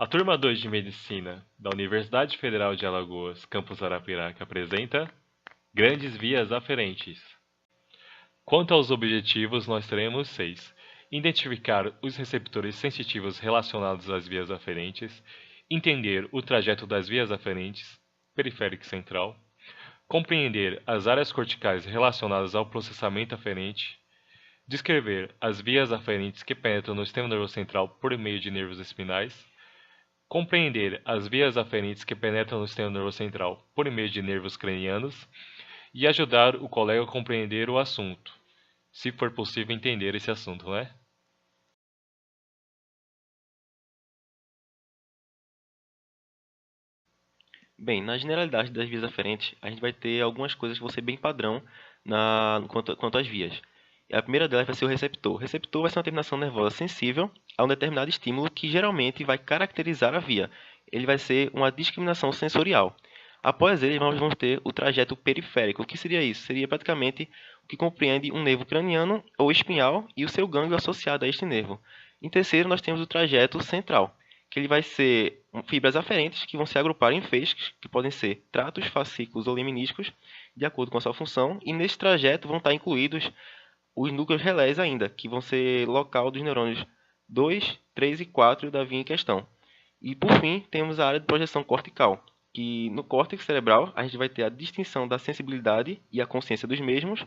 A turma 2 de Medicina da Universidade Federal de Alagoas, campus Arapiraca, apresenta Grandes Vias Aferentes. Quanto aos objetivos, nós teremos 6. Identificar os receptores sensitivos relacionados às vias aferentes, entender o trajeto das vias aferentes, periférico e central, compreender as áreas corticais relacionadas ao processamento aferente, descrever as vias aferentes que penetram no sistema nervoso central por meio de nervos espinais, compreender as vias aferentes que penetram no sistema nervoso central por meio de nervos cranianos e ajudar o colega a compreender o assunto, se for possível entender esse assunto, né? Bem, na generalidade das vias aferentes, a gente vai ter algumas coisas que vão ser bem padrão quanto às vias. A primeira delas vai ser o receptor. O receptor vai ser uma terminação nervosa sensível a um determinado estímulo que geralmente vai caracterizar a via. Ele vai ser uma discriminação sensorial. Após ele, nós vamos ter o trajeto periférico. O que seria isso? Seria praticamente o que compreende um nervo craniano ou espinhal e o seu gânglio associado a este nervo. Em terceiro, nós temos o trajeto central, que ele vai ser fibras aferentes que vão se agrupar em feixes, que podem ser tratos, fascículos ou leminísticos, de acordo com a sua função, e nesse trajeto vão estar incluídos os núcleos relés ainda, que vão ser local dos neurônios 2, 3 e 4 da via em questão. E por fim, temos a área de projeção cortical, que no córtex cerebral a gente vai ter a distinção da sensibilidade e a consciência dos mesmos,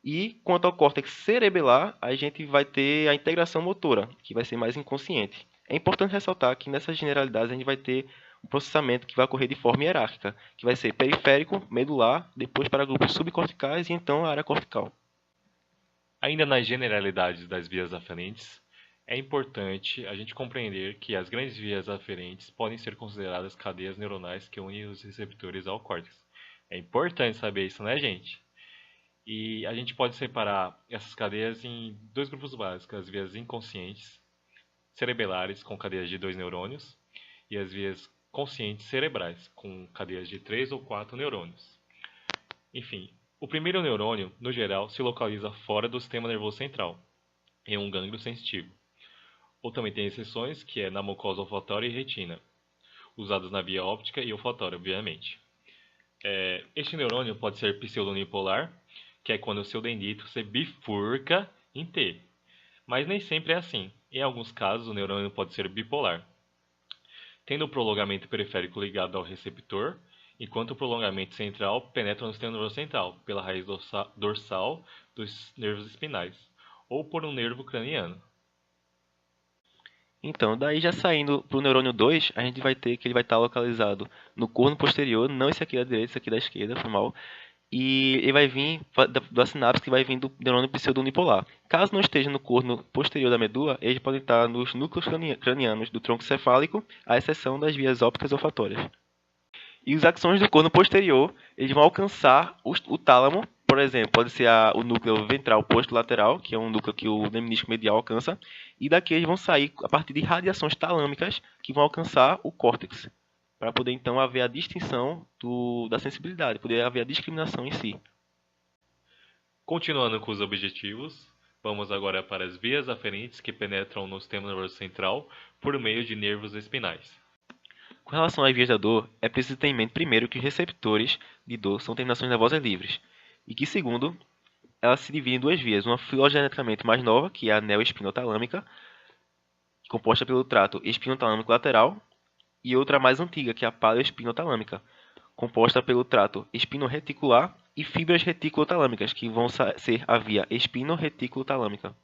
e quanto ao córtex cerebelar, a gente vai ter a integração motora, que vai ser mais inconsciente. É importante ressaltar que nessas generalidades a gente vai ter um processamento que vai ocorrer de forma hierárquica, que vai ser periférico, medular, depois para grupos subcorticais e então a área cortical. Ainda nas generalidades das vias aferentes, é importante a gente compreender que as grandes vias aferentes podem ser consideradas cadeias neuronais que unem os receptores ao córtex. É importante saber isso, né, gente? E a gente pode separar essas cadeias em dois grupos básicos: as vias inconscientes cerebelares, com cadeias de 2 neurônios, e as vias conscientes cerebrais, com cadeias de 3 ou 4 neurônios. Enfim, o primeiro neurônio, no geral, se localiza fora do sistema nervoso central, em um gânglio sensitivo. Ou também tem exceções, que é na mucosa olfatória e retina, usadas na via óptica e olfatória, obviamente. Este neurônio pode ser pseudonipolar, que é quando o seu dendrito se bifurca em T. Mas nem sempre é assim. Em alguns casos, o neurônio pode ser bipolar, tendo o prolongamento periférico ligado ao receptor, enquanto o prolongamento central penetra no sistema nervoso central, pela raiz dorsal dos nervos espinais, ou por um nervo craniano. Então, daí já saindo para o neurônio 2, a gente vai ter que ele vai estar localizado no corno posterior, não esse aqui da direita, esse aqui da esquerda, foi mal. E ele vai vir da sinapse que vai vir do neurônio pseudonipolar. Caso não esteja no corno posterior da medula, eles podem estar nos núcleos cranianos do tronco cefálico, à exceção das vias ópticas olfatórias. E os axônios do corno posterior, eles vão alcançar o tálamo, por exemplo, pode ser o núcleo ventral postlateral, que é um núcleo que o lemnisco medial alcança, e daqui eles vão sair a partir de radiações talâmicas que vão alcançar o córtex, para poder então haver a distinção da sensibilidade, poder haver a discriminação em si. Continuando com os objetivos, vamos agora para as vias aferentes que penetram no sistema nervoso central por meio de nervos espinais. Com relação às vias da dor, é preciso ter em mente primeiro que os receptores de dor são terminações nervosas livres, e que segundo, elas se dividem em duas vias, uma filogeneticamente mais nova, que é a neoespinotalâmica, composta pelo trato espinotalâmico lateral, e outra mais antiga, que é a paleoespinotalâmica, composta pelo trato espinorreticular e fibras reticulotalâmicas, que vão ser a via espinorreticulotalâmica.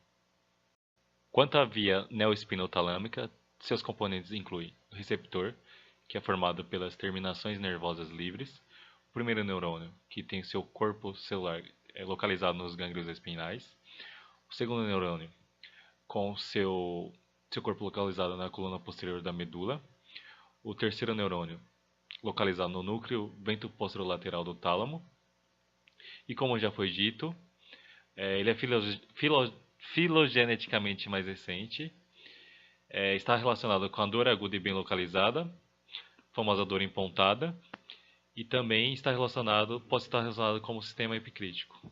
Quanto à via neoespinotalâmica, seus componentes incluem o receptor, que é formado pelas terminações nervosas livres, o primeiro neurônio, que tem seu corpo celular localizado nos gânglios espinais, o segundo neurônio, com seu corpo localizado na coluna posterior da medula, o terceiro neurônio, localizado no núcleo ventroposterolateral do tálamo, e como já foi dito, ele é filogeneticamente mais recente, está relacionado com a dor aguda e bem localizada, famosa dor empontada, e também pode estar relacionado com o sistema epicrítico.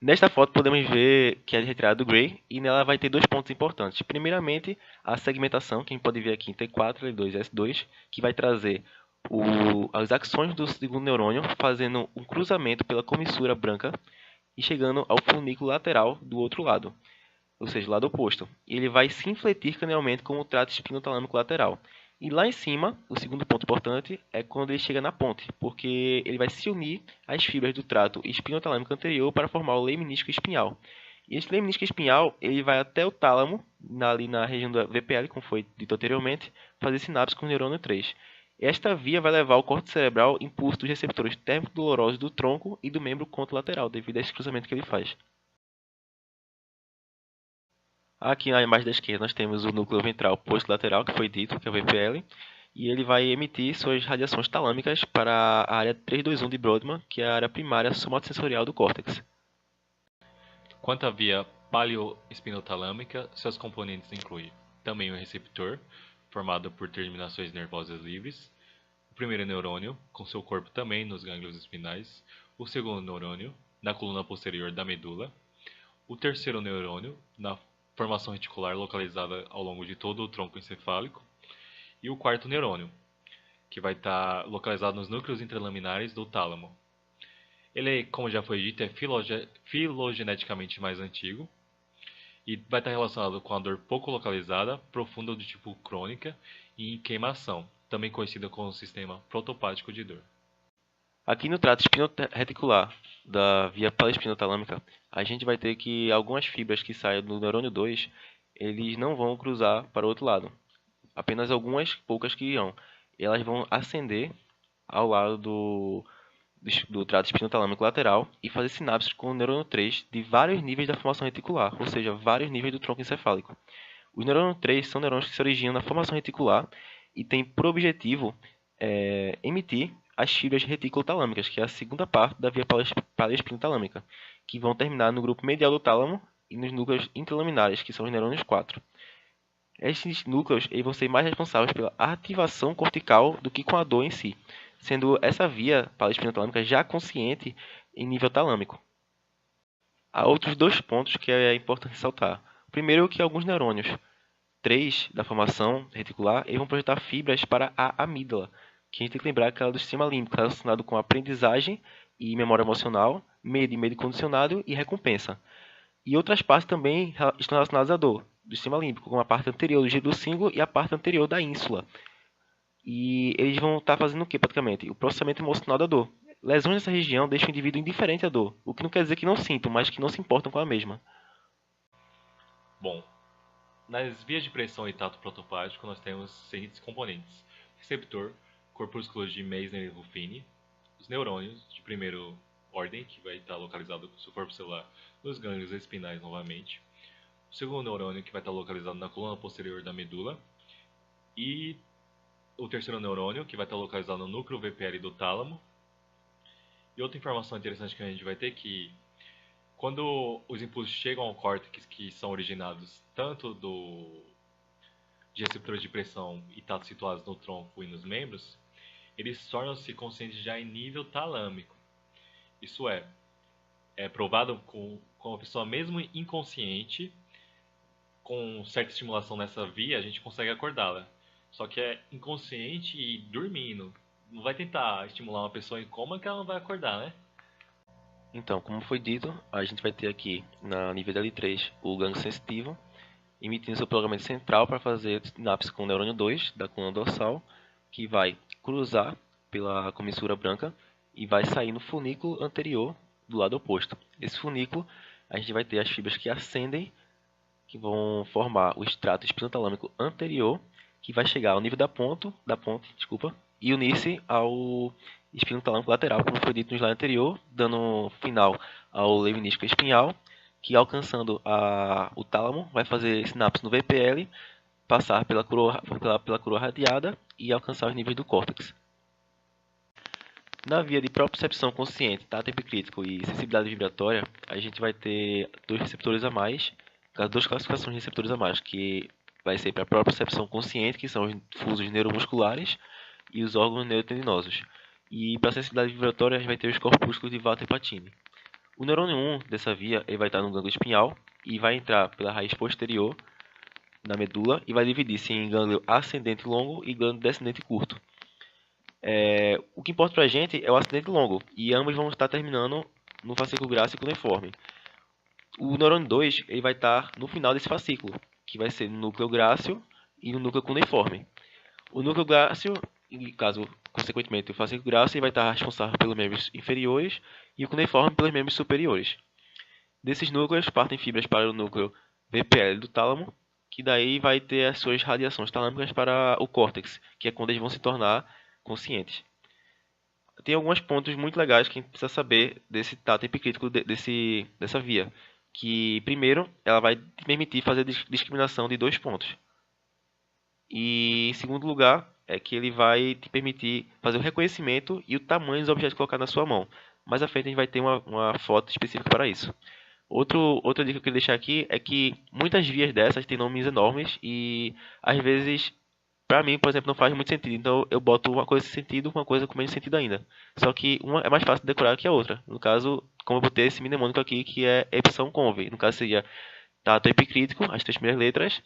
Nesta foto podemos ver que é retirada do Gray e nela vai ter dois pontos importantes. Primeiramente, a segmentação, que a gente pode ver aqui em T4, L2 e S2, que vai trazer as axônios do segundo neurônio fazendo um cruzamento pela comissura branca e chegando ao funículo lateral do outro lado, ou seja, lado oposto. E ele vai se infletir cranialmente com o trato espinotalâmico lateral. E lá em cima, o segundo ponto importante é quando ele chega na ponte, porque ele vai se unir às fibras do trato espinotalâmico anterior para formar o lemnisco espinhal. E esse lemnisco espinhal ele vai até o tálamo, ali na região da VPL, como foi dito anteriormente, fazer sinapse com o neurônio 3. Esta via vai levar ao córtex cerebral impulso dos receptores térmico-dolorosos do tronco e do membro contralateral, devido a esse cruzamento que ele faz. Aqui na imagem da esquerda nós temos o núcleo ventral postlateral, que foi dito, que é o VPL, e ele vai emitir suas radiações talâmicas para a área 321 de Brodmann, que é a área primária somatosensorial do córtex. Quanto à via paleoespinotalâmica, seus componentes incluem também o receptor, formado por terminações nervosas livres, o primeiro neurônio, com seu corpo também nos gânglios espinais, o segundo neurônio, na coluna posterior da medula, o terceiro neurônio, na formação reticular localizada ao longo de todo o tronco encefálico, e o quarto neurônio, que vai estar localizado nos núcleos intralaminares do tálamo. Ele, como já foi dito, é filogeneticamente mais antigo e vai estar relacionado com a dor pouco localizada, profunda do tipo crônica e em queimação, também conhecida como sistema protopático de dor. Aqui no trato espino-reticular da via paleoespinotalâmica, a gente vai ter que algumas fibras que saem do neurônio 2, eles não vão cruzar para o outro lado. Apenas algumas poucas que irão. Elas vão ascender ao lado do trato espinotalâmico lateral e fazer sinapses com o neurônio 3 de vários níveis da formação reticular, ou seja, vários níveis do tronco encefálico. Os neurônios 3 são neurônios que se originam na formação reticular e têm por objetivo emitir as fibras reticulotalâmicas, que é a segunda parte da via paleoespinotalâmica, que vão terminar no grupo medial do tálamo e nos núcleos intralaminares, que são os neurônios 4. Esses núcleos vão ser mais responsáveis pela ativação cortical do que com a dor em si, sendo essa via paleoespinotalâmica já consciente em nível talâmico. Há outros dois pontos que é importante ressaltar. O primeiro é que alguns neurônios 3 da formação reticular vão projetar fibras para a amígdala, que a gente tem que lembrar que ela é do sistema límbico, relacionado com aprendizagem e memória emocional, medo e medo condicionado e recompensa. E outras partes também estão relacionadas à dor, do sistema límbico, como a parte anterior do giro do cíngulo e a parte anterior da ínsula. E eles vão estar fazendo o que praticamente? O processamento emocional da dor. Lesões nessa região deixam o indivíduo indiferente à dor, o que não quer dizer que não sintam, mas que não se importam com a mesma. Bom, nas vias de pressão e tato protopático nós temos os seguintes componentes: receptor, corpúsculos de Meissner e Ruffini, os neurônios de primeira ordem, que vai estar localizado no seu corpo celular nos gânglios espinais novamente, o segundo neurônio, que vai estar localizado na coluna posterior da medula, e o terceiro neurônio, que vai estar localizado no núcleo VPL do tálamo. E outra informação interessante que a gente vai ter é que quando os impulsos chegam ao córtex, que são originados tanto de receptores de pressão e tato situados no tronco e nos membros, eles tornam-se conscientes já em nível talâmico. Isso é provado com a pessoa mesmo inconsciente, com certa estimulação nessa via, a gente consegue acordá-la. Só que é inconsciente e dormindo. Não vai tentar estimular uma pessoa em coma que ela não vai acordar, né? Então, como foi dito, a gente vai ter aqui na nível L3 o gânglio sensitivo, emitindo seu prolongamento central para fazer sinapse com o neurônio 2 da coluna dorsal, que vai cruzar pela comissura branca e vai sair no funículo anterior do lado oposto. Esse funículo, a gente vai ter as fibras que ascendem, que vão formar o extrato espinotalâmico anterior, que vai chegar ao nível da ponte, e unir-se ao espinotalâmico lateral, como foi dito no slide anterior, dando final ao lemnisco espinhal, que alcançando o tálamo vai fazer sinapse no VPL, passar pela coroa radiada e alcançar os níveis do córtex. Na via de propriocepção consciente, tato epicrítico e sensibilidade vibratória, a gente vai ter dois receptores a mais, duas classificações de receptores a mais, que vai ser para a propriocepção consciente, que são os fusos neuromusculares e os órgãos neurotendinosos. E para a sensibilidade vibratória, a gente vai ter os corpúsculos de Vater e Pacini. O neurônio 1 dessa via ele vai estar no gânglio espinhal e vai entrar pela raiz posterior da medula e vai dividir-se em gânglio ascendente longo e gânglio descendente curto. O que importa para a gente é o ascendente longo, e ambos vão estar terminando no fascículo grácil cuneiforme. O neurônio 2 ele vai estar no final desse fascículo, que vai ser no núcleo grácil e no núcleo cuneiforme. O núcleo grácil, caso consequentemente o fascículo grácil, ele vai estar responsável pelos membros inferiores e o cuneiforme pelos membros superiores. Desses núcleos partem fibras para o núcleo VPL do tálamo, que daí vai ter as suas radiações talâmicas para o córtex, que é quando eles vão se tornar conscientes. Tem alguns pontos muito legais que a gente precisa saber desse tato epicrítico dessa via. Que, primeiro, ela vai te permitir fazer discriminação de 2 pontos. E, em segundo lugar, é que ele vai te permitir fazer o reconhecimento e o tamanho dos objetos colocados na sua mão. Mais à frente a gente vai ter uma foto específica para isso. Outra dica que eu queria deixar aqui é que muitas vias dessas têm nomes enormes e, às vezes, para mim, por exemplo, não faz muito sentido. Então eu boto uma coisa sem sentido com uma coisa com menos sentido ainda. Só que uma é mais fácil de decorar que a outra. No caso, como eu botei esse mnemônico aqui, que é epsilon conve. No caso seria tato epicrítico, as 3 primeiras letras.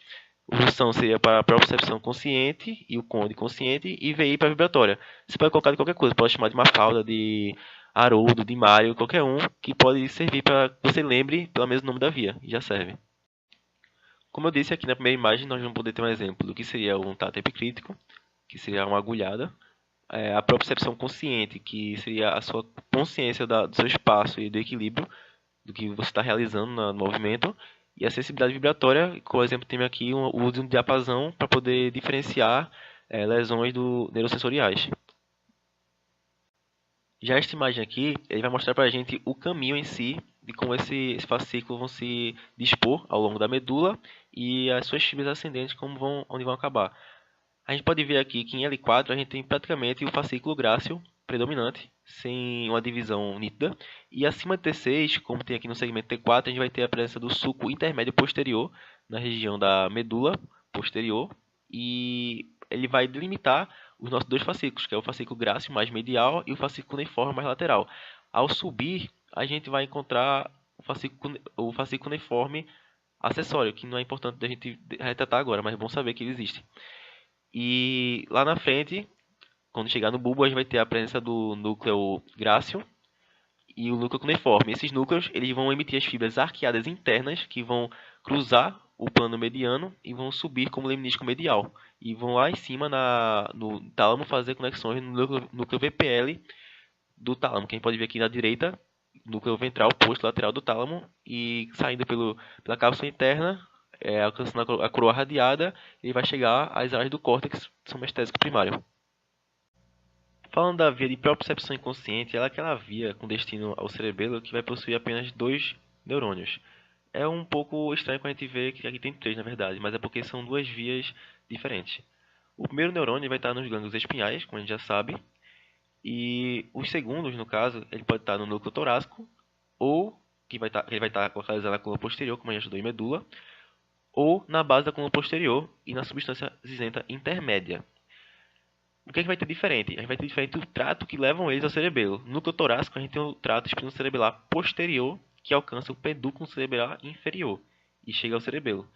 O som seria para a propriocepção consciente e o conde consciente. E VI para vibratória. Você pode colocar de qualquer coisa. Pode chamar de Mafalda, de Haroldo, de Mário, qualquer um que pode servir para que você lembre pelo menos o nome da via. E já serve. Como eu disse aqui na primeira imagem, nós vamos poder ter um exemplo do que seria um tato epicrítico, que seria uma agulhada, a propriocepção consciente, que seria a sua consciência do seu espaço e do equilíbrio, do que você está realizando no movimento, e a sensibilidade vibratória, como exemplo tem aqui o uso de um diapasão para poder diferenciar lesões neurosensoriais. Já esta imagem aqui, ele vai mostrar para a gente o caminho em si, de como esse fascículo vão se dispor ao longo da medula e as suas fibras ascendentes onde vão acabar. A gente pode ver aqui que em L4 a gente tem praticamente o fascículo grácil predominante, sem uma divisão nítida. E acima de T6, como tem aqui no segmento T4, a gente vai ter a presença do sulco intermédio posterior, na região da medula posterior. E ele vai delimitar os nossos 2 fascículos, que é o fascículo grácil mais medial e o fascículo cuneiforme mais lateral. Ao subir, a gente vai encontrar o fascículo cuneiforme acessório, que não é importante a gente retratar agora, mas é bom saber que ele existe. E lá na frente, quando chegar no bulbo, a gente vai ter a presença do núcleo grácil e o núcleo cuneiforme. Esses núcleos eles vão emitir as fibras arqueadas internas, que vão cruzar o plano mediano e vão subir como lemnisco medial. E vão lá em cima no tálamo fazer conexões no núcleo VPL do tálamo, que a gente pode ver aqui na direita, núcleo ventral posto lateral do tálamo, e saindo pela cápsula interna, alcançando a coroa radiada, ele vai chegar às áreas do córtex somaestésico primário. Falando da via de propriocepção inconsciente, ela é aquela via com destino ao cerebelo que vai possuir apenas 2 neurônios. É um pouco estranho quando a gente vê que aqui tem 3, na verdade, mas é porque são 2 vias diferentes. O primeiro neurônio vai estar nos gânglios espinhais, como a gente já sabe, e os segundos, no caso, ele pode estar no núcleo torácico, ou ele vai estar localizado na coluna posterior, como a gente estudou em medula, ou na base da coluna posterior e na substância cinzenta intermédia. O que é que vai ter diferente? A gente vai ter diferente o trato que levam eles ao cerebelo. No núcleo torácico, a gente tem o trato espinocerebelar posterior, que alcança o pedúnculo cerebelar inferior e chega ao cerebelo.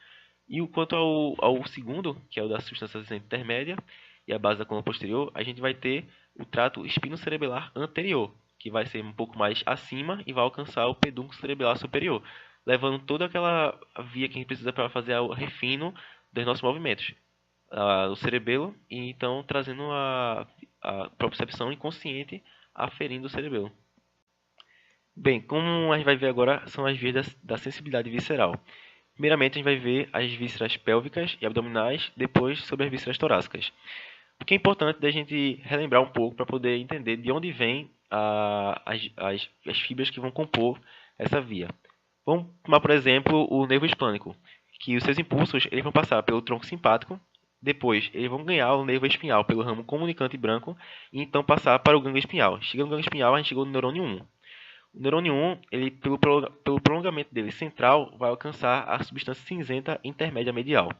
E quanto ao segundo, que é o da substância cinzenta intermédia e a base da coluna posterior, a gente vai ter o trato espinocerebelar anterior, que vai ser um pouco mais acima e vai alcançar o pedúnculo cerebelar superior, levando toda aquela via que a gente precisa para fazer o refino dos nossos movimentos, o cerebelo, e então trazendo a propriocepção inconsciente aferindo o cerebelo. Bem, como a gente vai ver agora, são as vias da sensibilidade visceral. Primeiramente, a gente vai ver as vísceras pélvicas e abdominais, depois sobre as vísceras torácicas. O que é importante da gente relembrar um pouco para poder entender de onde vêm as fibras que vão compor essa via. Vamos tomar, por exemplo, o nervo esplânico, que os seus impulsos eles vão passar pelo tronco simpático, depois eles vão ganhar o nervo espinhal pelo ramo comunicante branco e então passar para o gânglio espinhal. Chega no gânglio espinhal, a gente chegou no neurônio 1. O neurônio 1, ele, pelo prolongamento dele central, vai alcançar a substância cinzenta intermédia medial.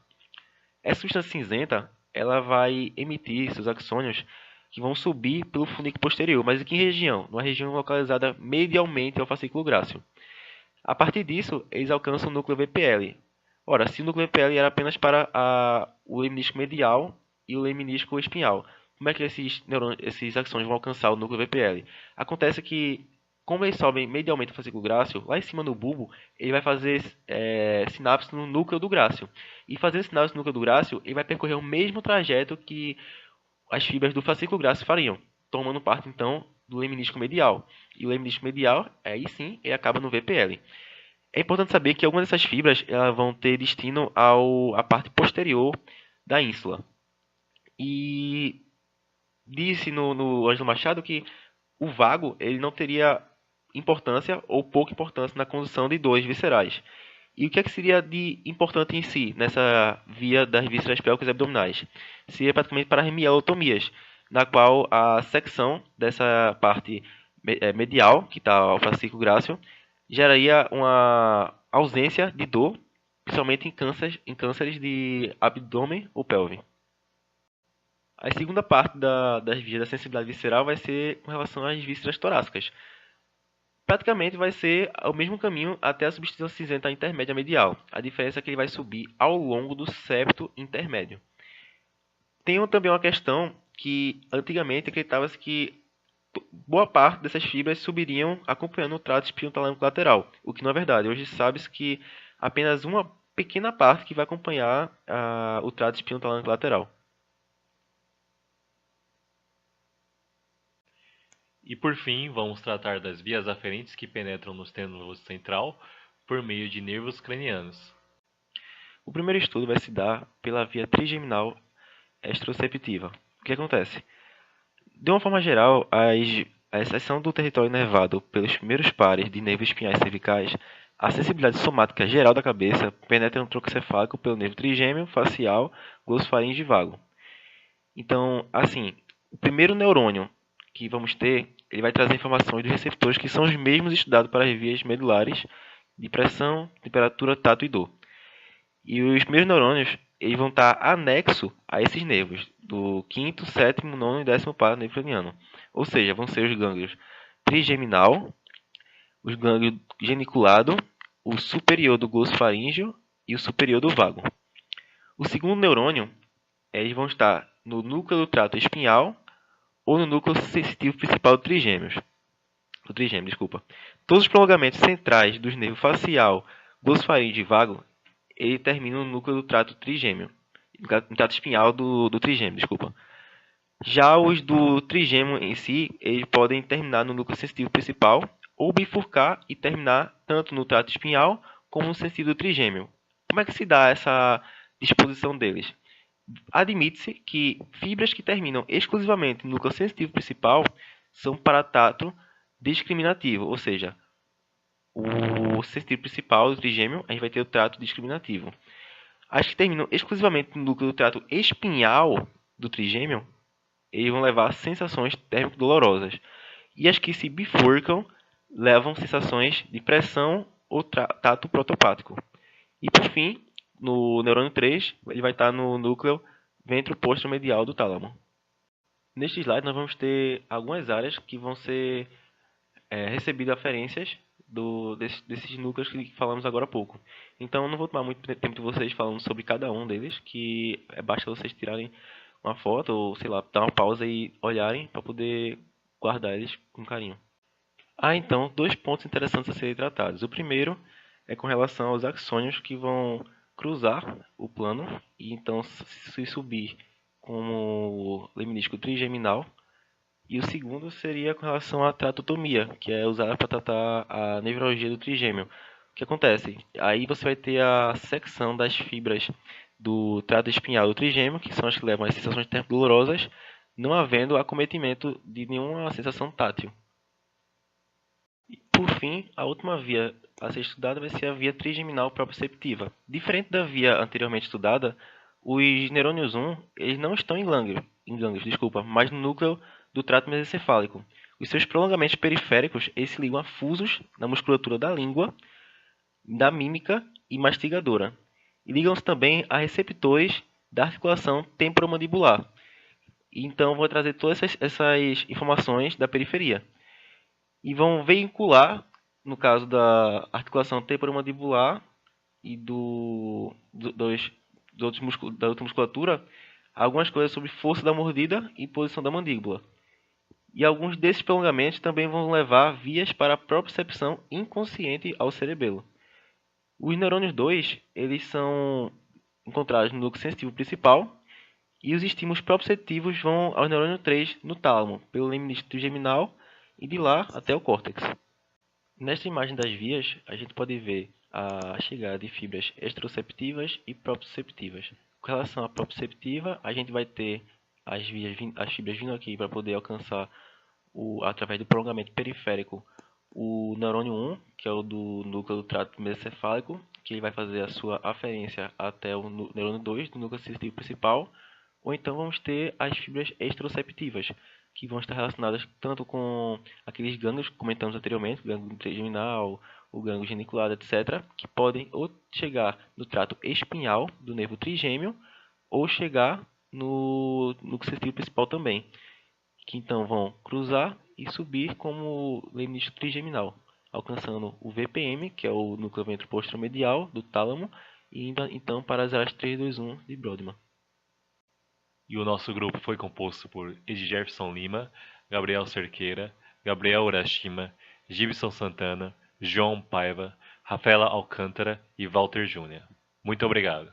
Essa substância cinzenta ela vai emitir seus axônios que vão subir pelo funico posterior. Mas em que região? Numa região localizada medialmente ao fascículo grácil. A partir disso, eles alcançam o núcleo VPL. Ora, se o núcleo VPL era apenas para o lemnisco medial e o lemnisco espinhal, como é que esses axônios vão alcançar o núcleo VPL? Acontece que, como eles sobem medialmente o fascículo grácil, lá em cima no bulbo, ele vai fazer sinapse no núcleo do grácil. E fazendo sinapse no núcleo do grácil, ele vai percorrer o mesmo trajeto que as fibras do fascículo grácil fariam, tomando parte, então, do lemnisco medial. E o lemnisco medial, aí sim, ele acaba no VPL. É importante saber que algumas dessas fibras elas vão ter destino à parte posterior da ínsula. E disse no Ângelo Machado que o vago ele não teria importância ou pouca importância na condução de dores viscerais. E o que é que seria de importante em si nessa via das vísceras pélvicas e abdominais? Seria praticamente para as mielotomias, na qual a secção dessa parte medial, que está ao fascículo grácil, geraria uma ausência de dor, principalmente em cânceres de abdômen ou pelve. A segunda parte das vias da sensibilidade visceral vai ser com relação às vísceras torácicas. Praticamente vai ser o mesmo caminho até a substituição cinzenta intermédia medial. A diferença é que ele vai subir ao longo do septo intermédio. Tem também uma questão que antigamente acreditava-se que boa parte dessas fibras subiriam acompanhando o trato espinotalâmico lateral, o que não é verdade. Hoje sabe-se que apenas uma pequena parte que vai acompanhar o trato espinotalâmico lateral. E por fim, vamos tratar das vias aferentes que penetram no sistema nervoso central por meio de nervos cranianos. O primeiro estudo vai se dar pela via trigeminal extroceptiva. O que acontece? De uma forma geral, a exceção do território nervado pelos primeiros pares de nervos espinhais cervicais, a sensibilidade somática geral da cabeça penetra no tronco cefálico pelo nervo trigêmeo, facial, glossofaríngeo e vago. Então, assim, o primeiro neurônio que vamos ter, ele vai trazer informações dos receptores que são os mesmos estudados para as vias medulares de pressão, temperatura, tato e dor. E os primeiros neurônios eles vão estar anexos a esses nervos, do quinto, sétimo, nono e décimo par nervo craniano. Ou seja, vão ser os gânglios trigeminal, os gânglios geniculado, o superior do glossofaríngeo e o superior do vago. O segundo neurônio, eles vão estar no núcleo do trato espinhal ou no núcleo sensitivo principal do trigêmeo. Todos os prolongamentos centrais dos nervos facial, glossofaríngeo e vago, ele termina no núcleo do trato trigêmeo, no trato espinhal do trigêmeo, Já os do trigêmeo em si, eles podem terminar no núcleo sensitivo principal ou bifurcar e terminar tanto no trato espinhal como no sensitivo do trigêmeo. Como é que se dá essa disposição deles? Admite-se que fibras que terminam exclusivamente no núcleo sensitivo principal são para tato discriminativo, ou seja, o sensitivo principal do trigêmeo, a gente vai ter o trato discriminativo. As que terminam exclusivamente no núcleo do trato espinhal do trigêmeo, eles vão levar sensações térmico-dolorosas. E as que se bifurcam levam sensações de pressão ou tato protopático. E por fim, no neurônio 3, ele vai estar no núcleo ventro-postromedial do tálamo. Neste slide nós vamos ter algumas áreas que vão ser recebidas aferências desses núcleos que falamos agora há pouco. Então, não vou tomar muito tempo de vocês falando sobre cada um deles, que basta vocês tirarem uma foto ou, sei lá, dar uma pausa e olharem para poder guardar eles com carinho. Então, dois pontos interessantes a serem tratados. O primeiro é com relação aos axônios que vão cruzar o plano e então se subir como lemnisco trigeminal. E o segundo seria com relação à tratotomia, que é usada para tratar a nevralgia do trigêmeo. O que acontece? Aí você vai ter a secção das fibras do trato espinhal do trigêmeo, que são as que levam às sensações dolorosas, não havendo acometimento de nenhuma sensação tátil. E, por fim, a última via a ser estudada vai ser a via trigeminal proprioceptiva. Diferente da via anteriormente estudada, os neurônios 1 eles não estão em gânglios, mas no núcleo do trato mesencefálico. Os seus prolongamentos periféricos eles se ligam a fusos na musculatura da língua, da mímica e mastigadora. E ligam-se também a receptores da articulação temporomandibular. E então vão trazer todas essas informações da periferia. E vão vincular, no caso da articulação temporomandibular e da outra musculatura, algumas coisas sobre força da mordida e posição da mandíbula. E alguns desses prolongamentos também vão levar vias para a propriocepção inconsciente ao cerebelo. Os neurônios 2, eles são encontrados no núcleo sensitivo principal e os estímulos proprioceptivos vão ao neurônio 3 no tálamo, pelo lemnisco trigeminal e de lá até o córtex. Nesta imagem das vias, a gente pode ver a chegada de fibras exteroceptivas e proprioceptivas. Com relação à proprioceptiva, a gente vai ter as fibras vindo aqui para poder alcançar, através do prolongamento periférico, o neurônio 1, que é o do núcleo do trato mesocefálico, que ele vai fazer a sua aferência até o neurônio 2 do núcleo sensitivo principal. Ou então vamos ter as fibras exteroceptivas, que vão estar relacionadas tanto com aqueles gânglios que comentamos anteriormente, o gânglio trigeminal, o gânglio geniculado, etc., que podem ou chegar no trato espinhal do nervo trigêmeo, ou chegar no núcleo sensitivo principal também, que então vão cruzar e subir como lemnisco trigeminal, alcançando o VPM, que é o núcleo ventropostromedial do tálamo, e indo então para as áreas 3, 2, 1 de Brodmann. E o nosso grupo foi composto por Edjefferson Lima, Gabriel Cerqueira, Gabriel Urashima, Gibson Santana, João Paiva, Rafaela Alcântara e Walter Júnior. Muito obrigado.